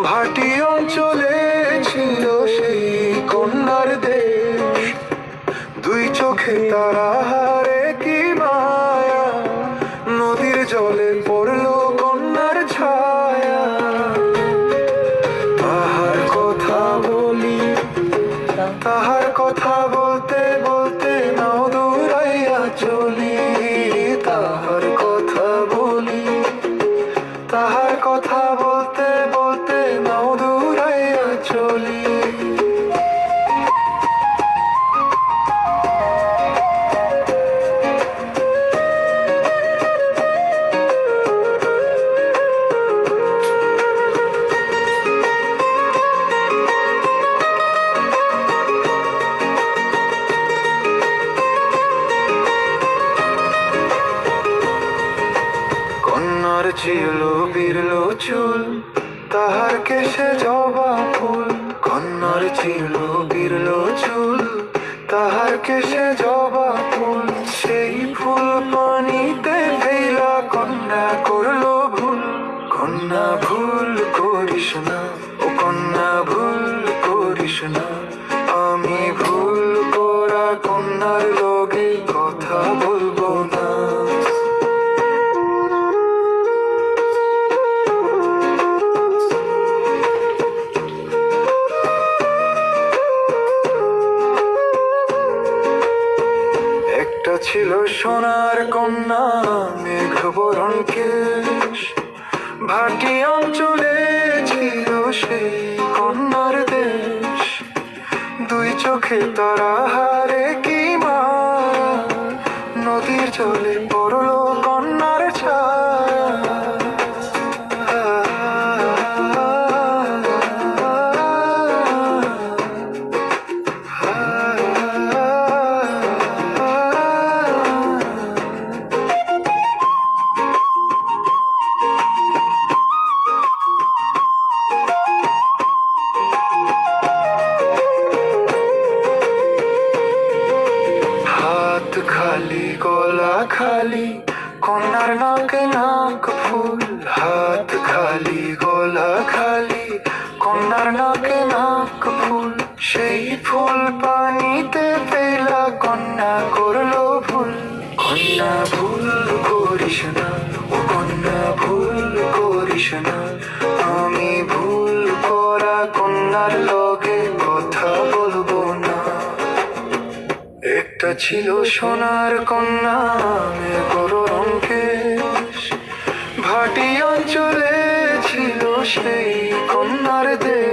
ভাটি অঞ্চলে ছিল সেই কন্যার দেশ, দুই চোখে তারা হারে কি মায়া, নদীর জলে পড়লো কন্যার ছায়া। তাহার কথা বলি, তাহার কথা বলতে বলতে নাও দৌড়াইয়া চলি। তাহার কথা বলি, তাহার কথা বলতে বলতে নাও দৌড়াইয়া চলি। কন্যার ছিল বিরলো চুল, তাহার কেশে জবা ফুল। কন্যার ছিল বিরলো চুল, তাহার কেশে জবা ফুল। সেই ফুল পানিতে ফেলা কন্যা করলো ভুল। কন্যা ভুল করিস না, ও কন্যা ভুল করিস না। আমি ভুল করা কন্যার লগে কথা বলবো না। একটা ছিল সোনার কন্যা, মেঘবরণ কেশ, ভাটি অঞ্চলে ছিল সেই কন্যার দেশ। দুই চোখে তারা হারে কি মায়া, নদীর জলে পড়লো কন্যার ছায়া। হাত খালি গলা খালি, কন্যার নাকে নাক ফুল। হাত খালি গলা খালি, কন্যার নাকে নাক ফুল। সেই ফুল পানিতে ফেলা কন্যা করলো ভুল। কন্যা ভুল করিস না, ও কন্যা ভুল করিস না। আমি ভুল করা কন্যার লগে কথা বলবো না। একটা ছিল সোনার কন্যা, মেঘবরণ কেশ, ভাটি অঞ্চলে ছিল সেই কন্যার দেশ।